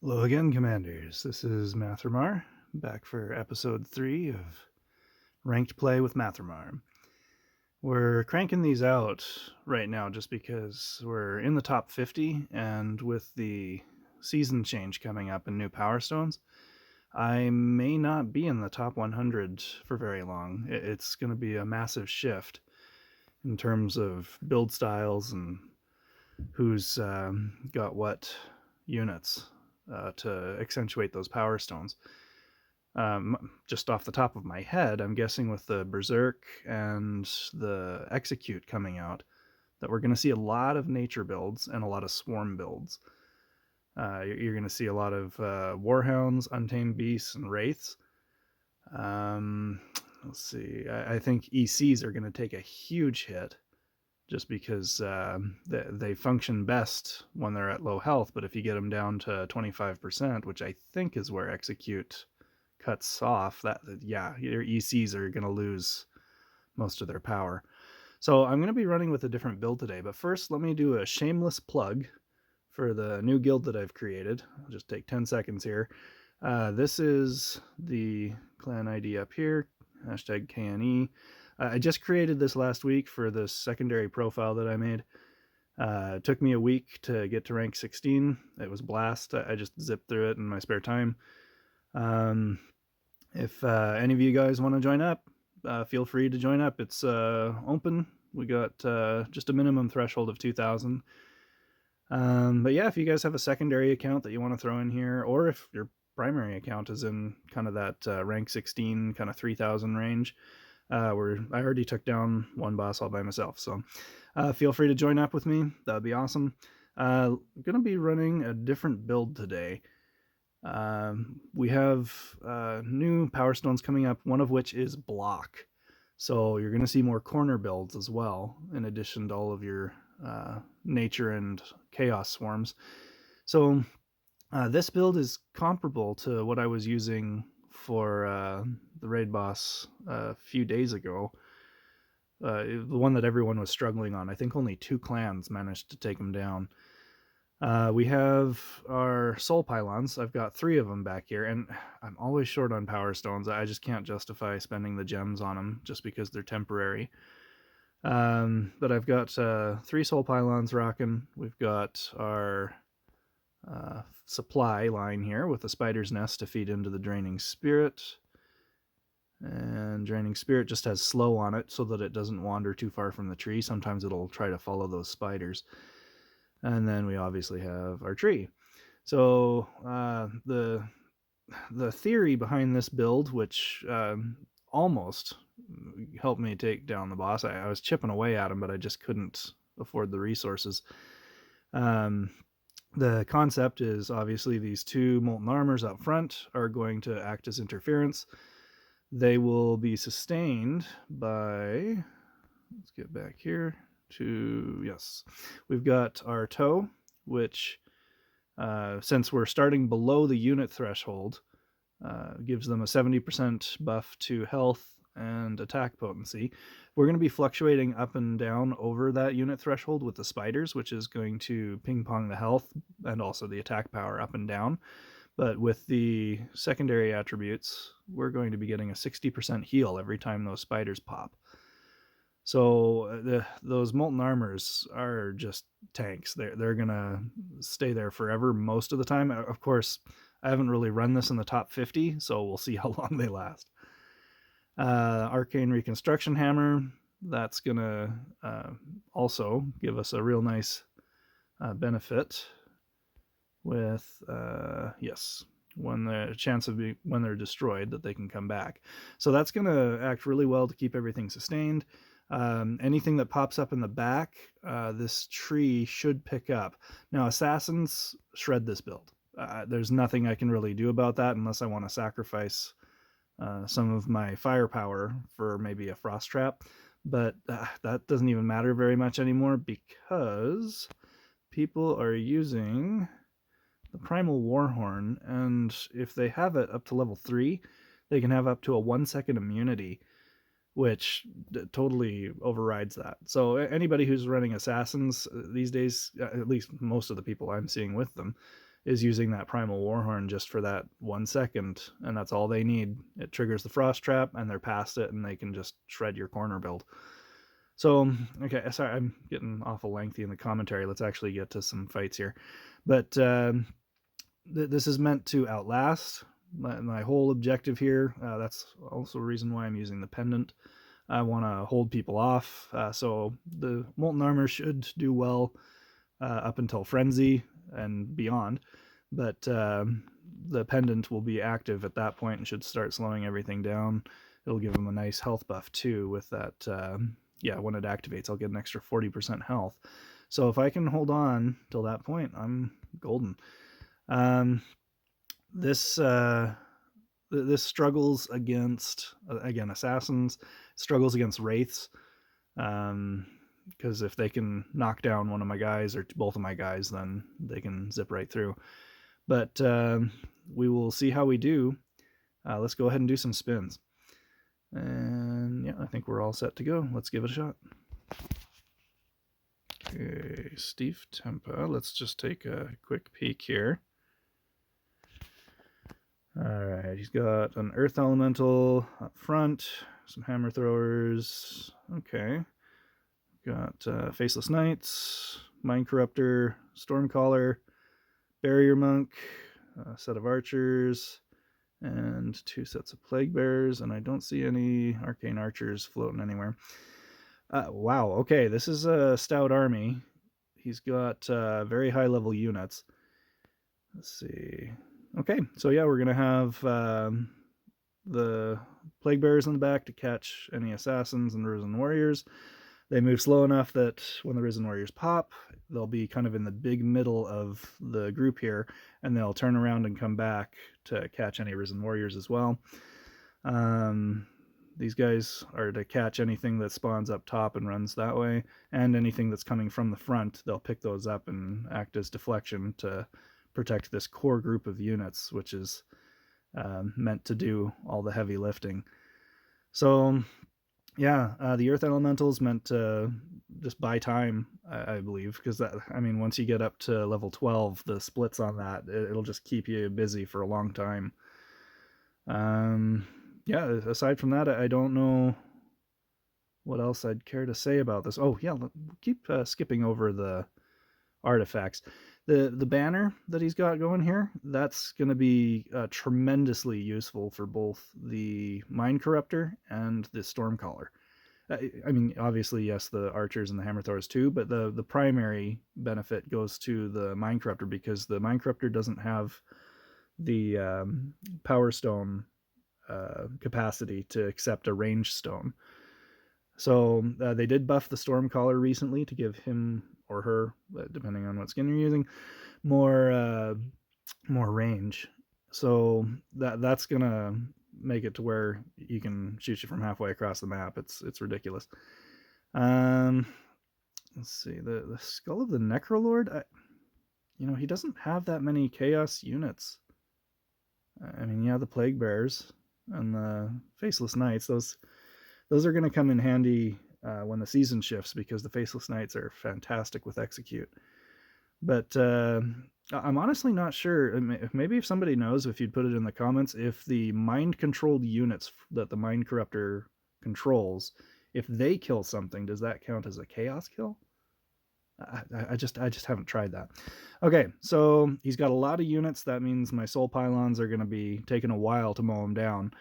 Hello again, Commanders. This is Matthremar, back for episode 3 of Ranked Play with Matthremar. We're cranking these out right now just because we're in the top 50, and with the season change coming up and new Power Stones, I may not be in the top 100 for very long. It's going to be a massive shift in terms of build styles and who's got what units to accentuate those Power Stones. Just off the top of my head, I'm guessing with the Berserk and the Execute coming out, that we're going to see a lot of nature builds and a lot of swarm builds. You're going to see a lot of Warhounds, Untamed Beasts, and Wraiths. Let's see. I think ECs are going to take a huge hit just because they function best when they're at low health. But if you get them down to 25%, which I think is where Execute cuts off, your ECs are going to lose most of their power. So I'm going to be running with a different build today. But first, let me do a shameless plug for the new guild that I've created. I'll just take 10 seconds here. This is the clan ID up here, hashtag KNE. I just created this last week for this secondary profile that I made. It took me a week to get to rank 16. It was blast. I just zipped through it in my spare time. If any of you guys want to join up, feel free to join up. It's open. We got just a minimum threshold of 2,000. But yeah, if you guys have a secondary account that you want to throw in here, or if your primary account is in kind of that rank 16, kind of 3,000 range, where I already took down one boss all by myself. So feel free to join up with me. That would be awesome. I'm going to be running a different build today. We have new Power Stones coming up, one of which is Block. So you're going to see more corner builds as well, in addition to all of your nature and chaos swarms. So this build is comparable to what I was using for the raid boss a few days ago. The one that everyone was struggling on. I think only 2 clans managed to take him down. We have our soul pylons. I've got 3 of them back here, and I'm always short on power stones. I just can't justify spending the gems on them just because they're temporary. But I've got 3 soul pylons rocking. We've got our supply line here with the spider's nest to feed into the draining spirit. And draining spirit just has slow on it so that it doesn't wander too far from the tree. Sometimes it'll try to follow those spiders. And then we obviously have our tree. So the theory behind this build, which almost helped me take down the boss, I was chipping away at him, but I just couldn't afford the resources. The concept is obviously these 2 molten armors up front are going to act as interference. They will be sustained by, let's get back here to, yes, we've got our toe, which since we're starting below the unit threshold, gives them a 70% buff to health and attack potency. We're going to be fluctuating up and down over that unit threshold with the spiders, which is going to ping pong the health and also the attack power up and down. But with the secondary attributes, we're going to be getting a 60% heal every time those spiders pop. So those molten armors are just tanks. They're going to stay there forever most of the time. Of course, I haven't really run this in the top 50, so we'll see how long they last. Arcane reconstruction hammer, that's going to also give us a real nice benefit with, yes, when the chance of when they're destroyed that they can come back. So that's going to act really well to keep everything sustained. Anything that pops up in the back, this tree should pick up. Now, assassins shred this build. There's nothing I can really do about that unless I want to sacrifice some of my firepower for maybe a frost trap. But that doesn't even matter very much anymore because people are using the Primal Warhorn, and if they have it up to level 3, they can have up to a 1-second immunity, which totally overrides that. So anybody who's running assassins these days, at least most of the people I'm seeing with them, is using that Primal Warhorn just for that 1 second, and that's all they need. It triggers the Frost Trap, and they're past it, and they can just shred your corner build. So, okay, sorry, I'm getting awful lengthy in the commentary. Let's actually get to some fights here. But this is meant to outlast. My whole objective here, that's also a reason why I'm using the pendant. I want to hold people off, so the Molten Armor should do well up until Frenzy and beyond, but the pendant will be active at that point and should start slowing everything down. It'll give them a nice health buff too with that. Yeah, when it activates, I'll get an extra 40% health. So if I can hold on till that point, I'm golden. This struggles against, again, assassins, struggles against wraiths, because if they can knock down one of my guys or both of my guys, then they can zip right through. But we will see how we do. Let's go ahead and do some spins. And yeah, I think we're all set to go. Let's give it a shot. Okay, Steve Tempa. Let's just take a quick peek here. Alright, he's got an Earth Elemental up front, some Hammer Throwers. Okay. Got Faceless Knights, Mind Corruptor, Stormcaller, Barrier Monk, a set of Archers, and 2 sets of Plague Bears, and I don't see any Arcane Archers floating anywhere. Wow, okay, this is a stout army. He's got very high level units. Let's see. Okay, so yeah, we're going to have the Plague Bears in the back to catch any Assassins and Risen Warriors. They move slow enough that when the Risen Warriors pop, they'll be kind of in the big middle of the group here, and they'll turn around and come back to catch any Risen Warriors as well. These guys are to catch anything that spawns up top and runs that way, and anything that's coming from the front, they'll pick those up and act as deflection to protect this core group of units, which is meant to do all the heavy lifting. So yeah, the Earth Elemental's meant to just buy time, I believe, because that, I mean, once you get up to level 12, the splits on that, it'll just keep you busy for a long time. Yeah, aside from that, I don't know what else I'd care to say about this. Oh yeah, keep skipping over the artifacts. The banner that he's got going here, that's going to be tremendously useful for both the Mind Corruptor and the Stormcaller. I mean, obviously, yes, the Archers and the Hammer Throwers too, but the primary benefit goes to the Mind Corruptor, because the Mind Corruptor doesn't have the Power Stone capacity to accept a range stone. So they did buff the Stormcaller recently to give him or her, depending on what skin you're using, more range. So that's gonna make it to where you can shoot you from halfway across the map. It's ridiculous. Let's see, the Skull of the Necrolord. He doesn't have that many Chaos units. I mean, yeah, the Plague Bears and the Faceless Knights. Those are going to come in handy when the season shifts, because the Faceless Knights are fantastic with Execute. But I'm honestly not sure. Maybe if somebody knows, if you'd put it in the comments, if the mind-controlled units that the Mind Corruptor controls, if they kill something, does that count as a Chaos kill? I just haven't tried that. Okay, so he's got a lot of units. That means my Soul Pylons are going to be taking a while to mow him down.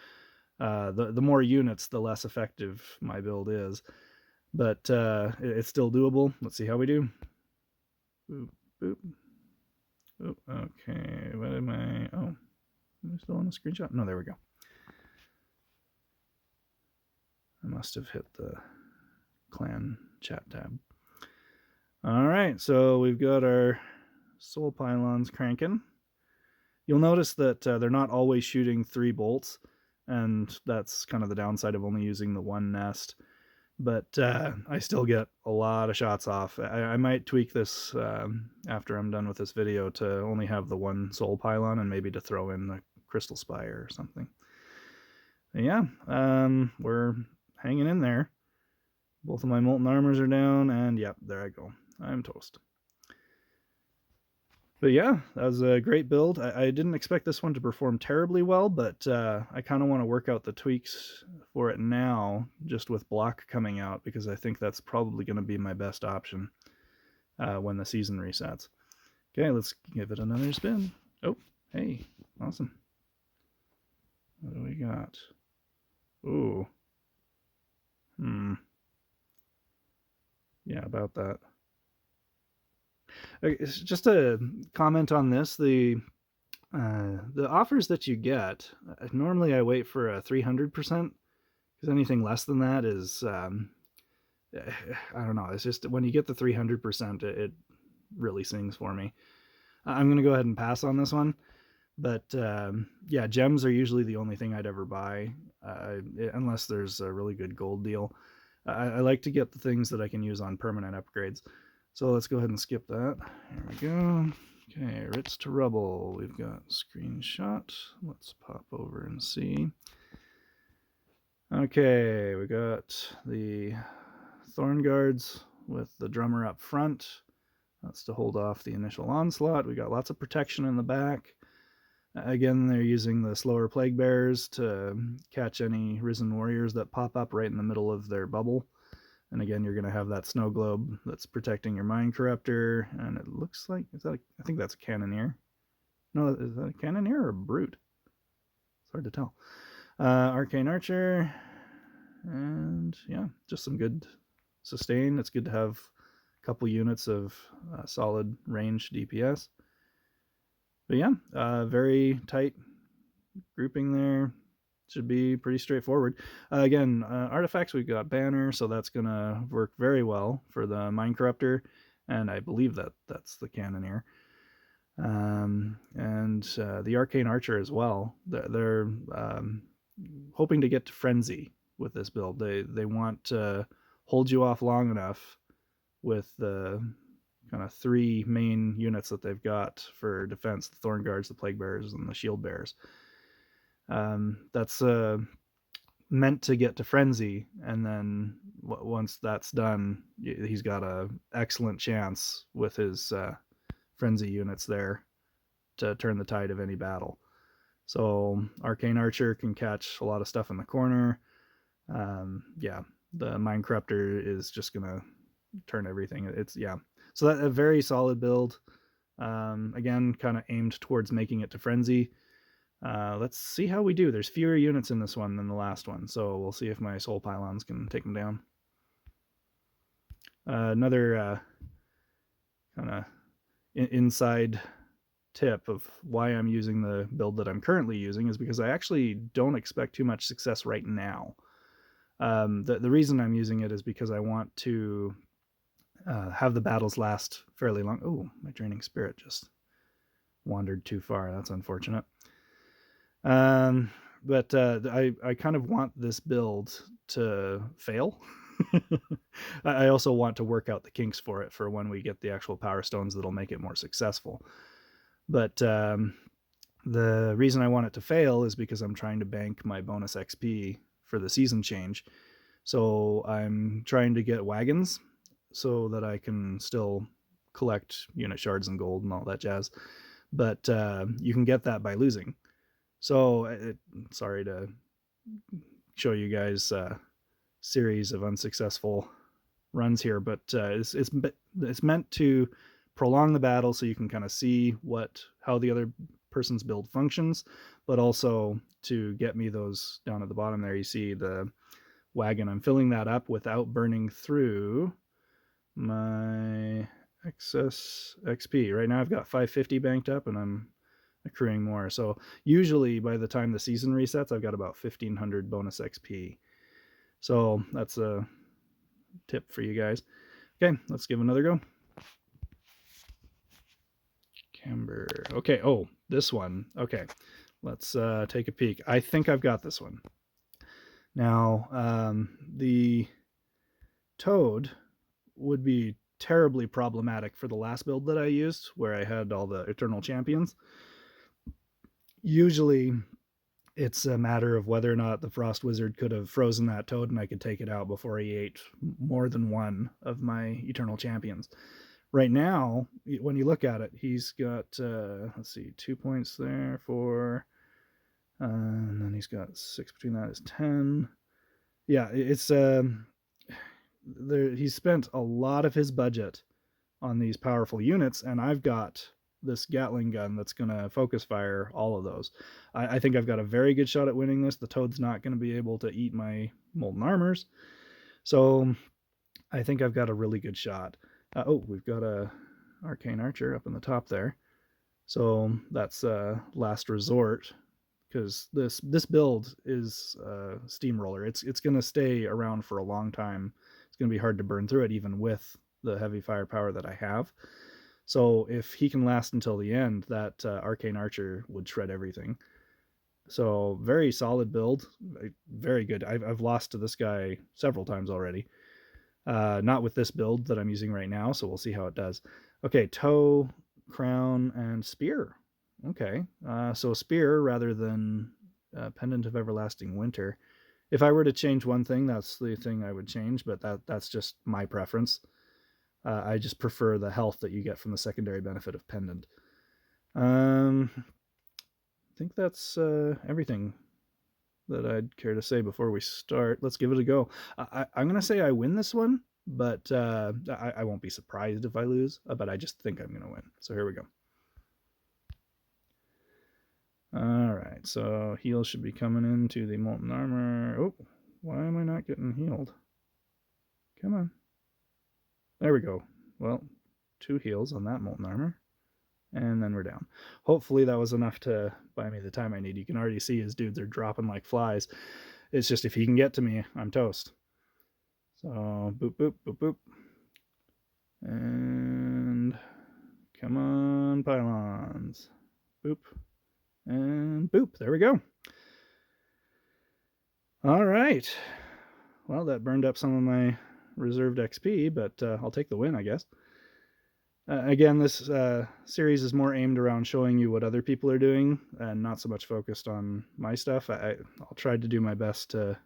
The more units, the less effective my build is. But it's still doable. Let's see how we do. Boop, boop. Oh, okay, what am I? Oh, am I still on the screenshot? No, there we go. I must have hit the clan chat tab. All right, so we've got our Soul Pylons cranking. You'll notice that they're not always shooting 3 bolts, and that's kind of the downside of only using the one nest. But I still get a lot of shots off. I might tweak this after I'm done with this video to only have the one Soul Pylon, and maybe to throw in the Crystal Spire or something. But yeah, we're hanging in there. Both of my Molten Armors are down, and yep, there I go. I'm toast. But yeah, that was a great build. I didn't expect this one to perform terribly well, but I kind of want to work out the tweaks for it now, just with block coming out, because I think that's probably going to be my best option when the season resets. Okay, let's give it another spin. Oh, hey, awesome. What do we got? Ooh. Yeah, about that. It's just a comment on this. The offers that you get, normally I wait for a 300%, because anything less than that is, I don't know. It's just when you get the 300%, it really sings for me. I'm going to go ahead and pass on this one. But yeah, gems are usually the only thing I'd ever buy, unless there's a really good gold deal. I like to get the things that I can use on permanent upgrades. So let's go ahead and skip that. Here we go. Okay, Ritz to Rubble. We've got screenshot. Let's pop over and see. Okay, we got the Thorn Guards with the drummer up front. That's to hold off the initial onslaught. We got lots of protection in the back. Again, they're using the slower plague bearers to catch any risen warriors that pop up right in the middle of their bubble. And again, you're going to have that snow globe that's protecting your mind corruptor. And it looks like, I think that's a cannoneer. No, is that a cannoneer or a brute? It's hard to tell. Arcane archer. And yeah, just some good sustain. It's good to have a couple units of solid range DPS. But yeah, very tight grouping there. Should be pretty straightforward. Again, artifacts, we've got Banner, so that's going to work very well for the Mind Corruptor, and I believe that's the Cannoneer. And the Arcane Archer as well. They're hoping to get to Frenzy with this build. They want to hold you off long enough with the kind of three main units that they've got for defense: the Thorn Guards, the Plague Bearers, and the Shield Bearers. That's meant to get to Frenzy, and then once that's done, he's got an excellent chance with his Frenzy units there to turn the tide of any battle. So Arcane Archer can catch a lot of stuff in the corner. Yeah, the Mind Corruptor is just gonna turn everything. So that a very solid build. Again, kind of aimed towards making it to Frenzy. Let's see how we do. There's fewer units in this one than the last one, so we'll see if my Soul Pylons can take them down. Another kind of inside tip of why I'm using the build that I'm currently using is because I actually don't expect too much success right now. The reason I'm using it is because I want to have the battles last fairly long. Oh, my Draining Spirit just wandered too far. That's unfortunate. But I kind of want this build to fail. I also want to work out the kinks for it for when we get the actual power stones that'll make it more successful. But the reason I want it to fail is because I'm trying to bank my bonus XP for the season change. So I'm trying to get wagons so that I can still collect unit shards and gold and all that jazz. But you can get that by losing. So sorry to show you guys a series of unsuccessful runs here, but it's meant to prolong the battle so you can kind of see how the other person's build functions, but also to get me those down at the bottom there. You see the wagon. I'm filling that up without burning through my excess XP. Right now I've got 550 banked up and I'm accruing more. So usually by the time the season resets, I've got about 1500 bonus XP. So that's a tip for you guys. Okay, let's give another go. Camber. Okay, oh, this one. Okay, let's take a peek. I think I've got this one. Now, the Toad would be terribly problematic for the last build that I used, where I had all the Eternal Champions. Usually, it's a matter of whether or not the Frost Wizard could have frozen that Toad and I could take it out before he ate more than one of my Eternal Champions. right now, when you look at it, he's got, let's see, 2 points there for, and then he's got 6 between that is 10. Yeah, it's, he spent a lot of his budget on these powerful units, and I've got this Gatling gun that's going to focus fire all of those. I think I've got a very good shot at winning this. The Toad's not going to be able to eat my Molten Armors. So I think I've got a really good shot. Oh, we've got a Arcane Archer up in the top there. So that's last resort, because this build is steamroller. It's going to stay around for a long time. It's going to be hard to burn through it, even with the heavy firepower that I have. So if he can last until the end, that Arcane Archer would shred everything. So very solid build, very good. I've lost to this guy several times already. Not with this build that I'm using right now, so we'll see how it does. Okay, toe, crown, and spear. Okay, so spear rather than pendant of everlasting winter. If I were to change one thing, that's the thing I would change, but that's just my preference. I just prefer the health that you get from the secondary benefit of pendant. I think that's everything that I'd care to say before we start. Let's give it a go. I'm going to say I win this one, but I won't be surprised if I lose, but I just think I'm going to win. So here we go. All right, so heal should be coming into the Molten Armor. Oh, why am I not getting healed? Come on. There we go. Well, 2 heals on that Molten Armor. And then we're down. Hopefully that was enough to buy me the time I need. You can already see his dudes are dropping like flies. It's just if he can get to me, I'm toast. So, boop, boop, boop, boop. And come on, pylons. Boop. And boop. There we go. All right. Well, that burned up some of my reserved XP, but I'll take the win, I guess. Again, this series is more aimed around showing you what other people are doing and not so much focused on my stuff. I'll try to do my best to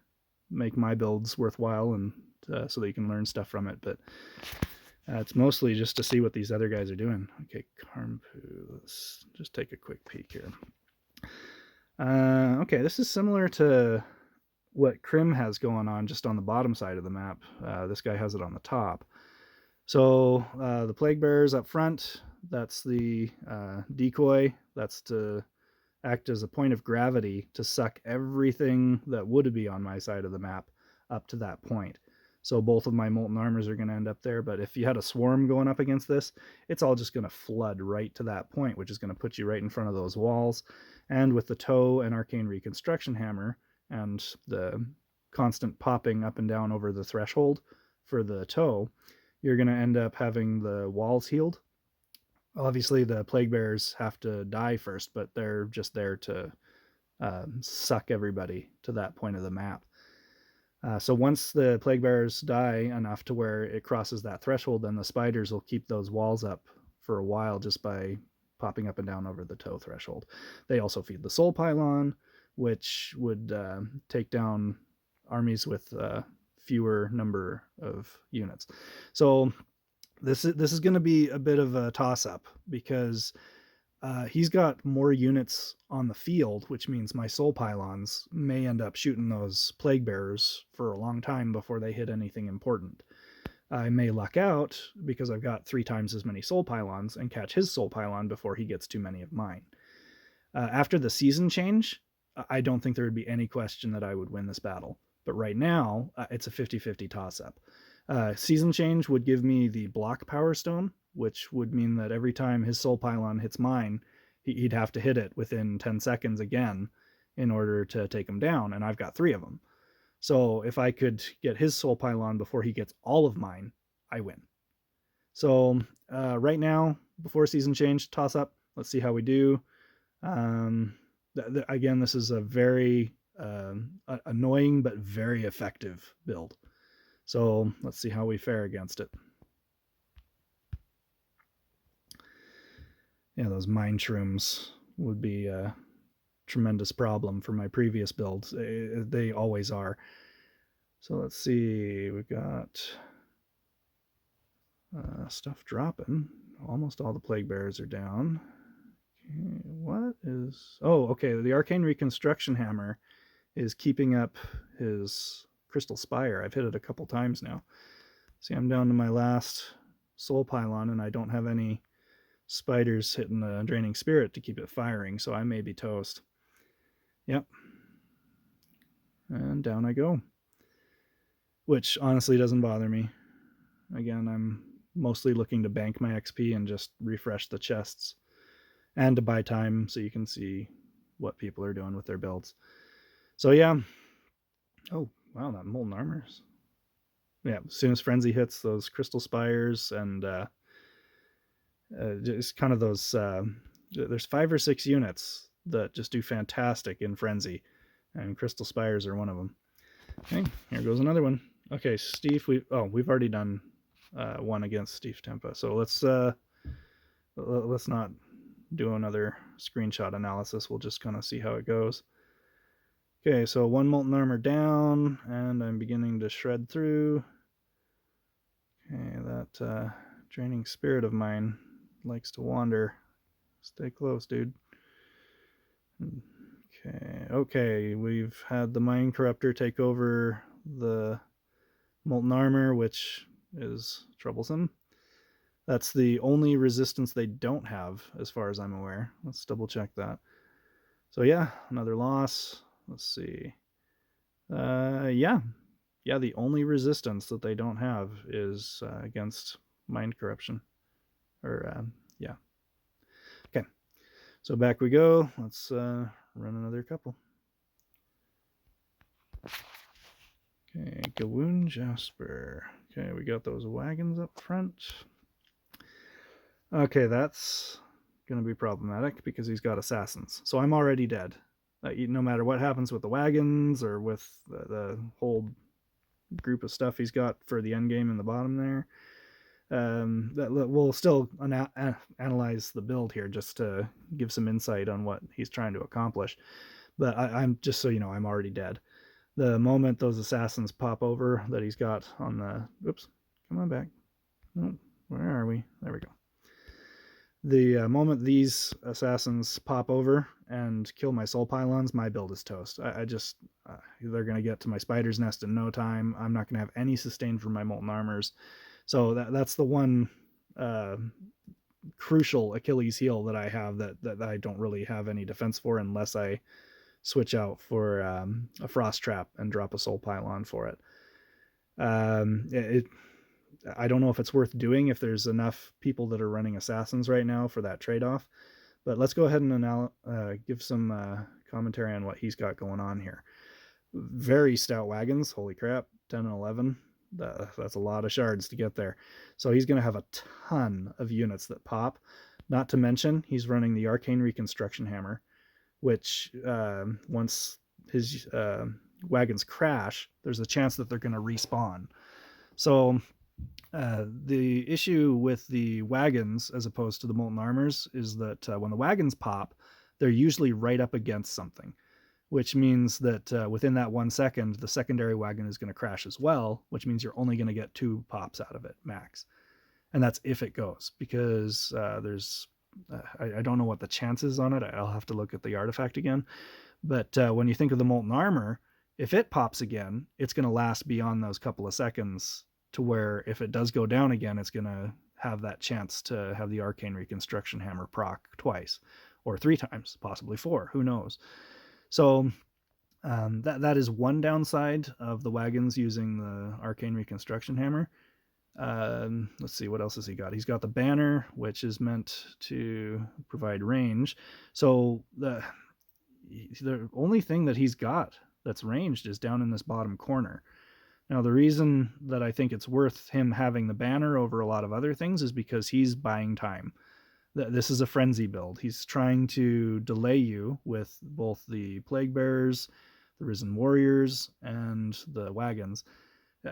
make my builds worthwhile and so that you can learn stuff from it, but it's mostly just to see what these other guys are doing. Okay, Karmpu, let's just take a quick peek here. Okay, this is similar to what Krim has going on just on the bottom side of the map. This guy has it on the top. So the Plague Bearers up front, that's the decoy. That's to act as a point of gravity to suck everything that would be on my side of the map up to that point. So both of my Molten Armors are going to end up there, but if you had a swarm going up against this, it's all just going to flood right to that point, which is going to put you right in front of those walls. And with the toe and Arcane Reconstruction Hammer and the constant popping up and down over the threshold for the toe, you're going to end up having the walls healed. Obviously, the Plague Bearers have to die first, but they're just there to suck everybody to that point of the map. So once the Plague Bearers die enough to where it crosses that threshold, then the spiders will keep those walls up for a while just by popping up and down over the toe threshold. They also feed the Soul Pylon, which would take down armies with fewer number of units. So this is going to be a bit of a toss-up because he's got more units on the field, which means my Soul Pylons may end up shooting those Plague Bearers for a long time before they hit anything important. I may luck out because I've got 3 times as many Soul Pylons and catch his Soul Pylon before he gets too many of mine. After the season change, I don't think there would be any question that I would win this battle. But right now, it's a 50-50 toss-up. Season change would give me the block Power Stone, which would mean that every time his Soul Pylon hits mine, he'd have to hit it within 10 seconds again in order to take him down, and I've got 3 of them. So if I could get his Soul Pylon before he gets all of mine, I win. So right now, before season change, toss-up. Let's see how we do. Again, this is a very annoying but very effective build. So let's see how we fare against it. Yeah, those mine shrooms would be a tremendous problem for my previous builds. They always are. So let's see, we've got Stuff dropping. Almost all the plague bearers are down. Okay, what is... Oh, okay, the arcane reconstruction hammer is keeping up his crystal spire. I've hit it a couple times now. See, I'm down to my last soul pylon, and I don't have any spiders hitting the draining spirit to keep it firing, so I may be toast. Yep. And down I go. Which honestly doesn't bother me. Again, I'm mostly looking to bank my XP and just refresh the chests. And to buy time so you can see what people are doing with their builds. So yeah. Oh, wow, that molten armors. Yeah, as soon as Frenzy hits, those crystal spires and just kind of those... there's 5 or 6 units that just do fantastic in Frenzy. And crystal spires are one of them. Okay, here goes another one. Okay, Steve, we've already done one against Steve Tempa. So let's not do another screenshot analysis. We'll just kind of see how it goes. Okay, so 1 molten armor down, and I'm beginning to shred through. Okay, that draining spirit of mine likes to wander. Stay close, dude. Okay, we've had the Mind Corruptor take over the molten armor, which is troublesome. That's the only resistance they don't have, as far as I'm aware. Let's double check that. So yeah, another loss. Let's see. Yeah, the only resistance that they don't have is against mind corruption. Yeah. Okay, so back we go. Let's run another couple. Okay, Gawoon Jasper. Okay, we got those wagons up front. Okay, that's going to be problematic because he's got assassins. So I'm already dead. No matter what happens with the wagons or with the whole group of stuff he's got for the end game in the bottom there, we'll still analyze the build here just to give some insight on what he's trying to accomplish. But I'm just so you know, I'm already dead. The moment those assassins pop over that he's got on the... Oops, come on back. Oh, where are we? There we go. The moment these assassins pop over and kill my soul pylons, my build is toast. They're going to get to my spider's nest in no time. I'm not going to have any sustain from my molten armors. So that's the one crucial Achilles heel that I have that I don't really have any defense for unless I switch out for a frost trap and drop a soul pylon for it. I don't know if it's worth doing if there's enough people that are running assassins right now for that trade-off, but let's go ahead and give some commentary on what he's got going on here. Very stout wagons, holy crap, 10 and 11. That's a lot of shards to get there. So he's going to have a ton of units that pop, not to mention he's running the arcane reconstruction hammer, which once his wagons crash, there's a chance that they're going to respawn. So the issue with the wagons as opposed to the molten armors is that when the wagons pop, they're usually right up against something, which means that within that 1 second, the secondary wagon is going to crash as well, which means you're only going to get 2 pops out of it max. And that's if it goes, because there's... I don't know what the chances on it. I'll have to look at the artifact again. But when you think of the molten armor, if it pops again, it's going to last beyond those couple of seconds, to where if it does go down again, it's going to have that chance to have the arcane reconstruction hammer proc twice or 3 times, possibly 4, who knows. So that is one downside of the wagons using the arcane reconstruction hammer. Let's see, what else has he got? He's got the banner, which is meant to provide range. So the only thing that he's got that's ranged is down in this bottom corner. Now, the reason that I think it's worth him having the banner over a lot of other things is because he's buying time. This is a frenzy build. He's trying to delay you with both the plague bearers, the risen warriors, and the wagons.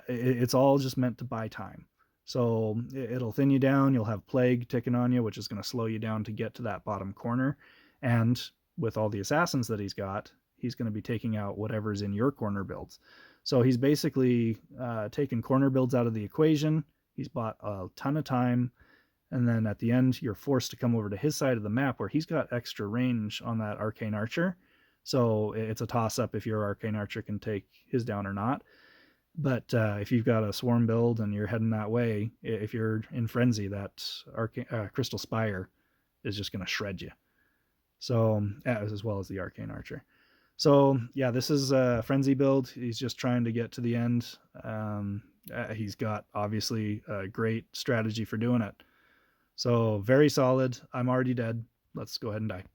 It's all just meant to buy time. So it'll thin you down. You'll have plague ticking on you, which is going to slow you down to get to that bottom corner. And with all the assassins that he's got, he's going to be taking out whatever's in your corner builds. So he's basically taking corner builds out of the equation. He's bought a ton of time, and then at the end, you're forced to come over to his side of the map where he's got extra range on that arcane archer. So it's a toss-up if your arcane archer can take his down or not. But if you've got a swarm build and you're heading that way, if you're in frenzy, that crystal spire is just going to shred you. So as well as the arcane archer. So yeah, this is a frenzy build. He's just trying to get to the end. He's got obviously a great strategy for doing it. So very solid. I'm already dead. Let's go ahead and die.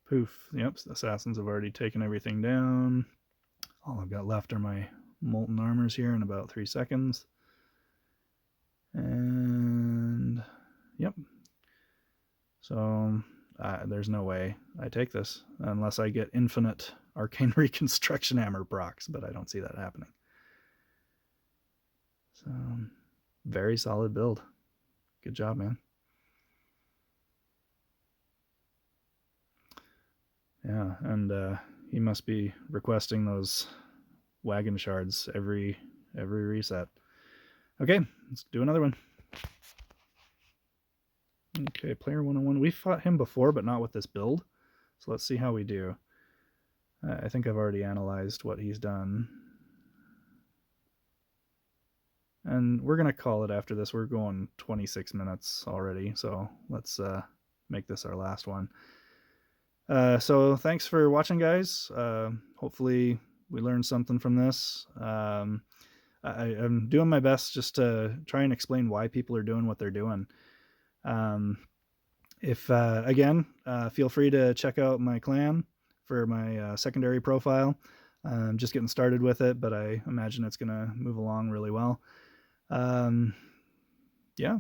Poof. Yep, the assassins have already taken everything down. All I've got left are my molten armors here in about 3 seconds. And yep. So there's no way I take this unless I get infinite arcane reconstruction hammer procs, but I don't see that happening. So very solid build. Good job, man. Yeah, and he must be requesting those wagon shards every reset. Okay, let's do another one. Okay, player 101. We fought him before, but not with this build. So let's see how we do. I think I've already analyzed what he's done. And we're going to call it after this. We're going 26 minutes already, so let's make this our last one. So thanks for watching, guys. Hopefully we learned something from this. I'm doing my best just to try and explain why people are doing what they're doing. Again, feel free to check out my clan for my secondary profile. I'm just getting started with it, but I imagine it's going to move along really well. Yeah,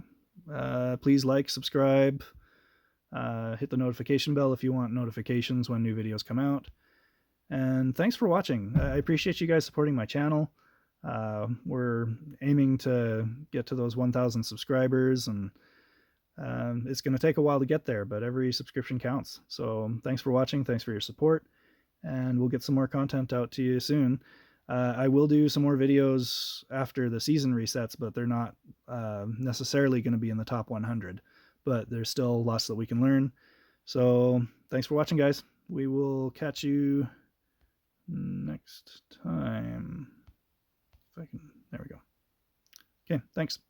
please like, subscribe, hit the notification bell if you want notifications when new videos come out. And thanks for watching. I appreciate you guys supporting my channel. We're aiming to get to those 1,000 subscribers, and it's going to take a while to get there, but every subscription counts. So thanks for watching. Thanks for your support, and we'll get some more content out to you soon. I will do some more videos after the season resets, but they're not necessarily going to be in the top 100, but there's still lots that we can learn. So thanks for watching, guys. We will catch you next time. If I can, there we go. Okay, thanks.